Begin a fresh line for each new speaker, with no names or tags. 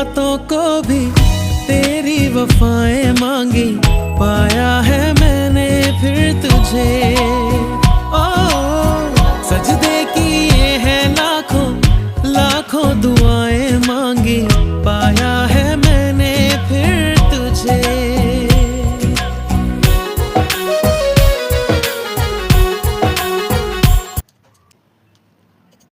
बातों को भी तेरी वफाएं मांगी, पाया है मैंने फिर तुझे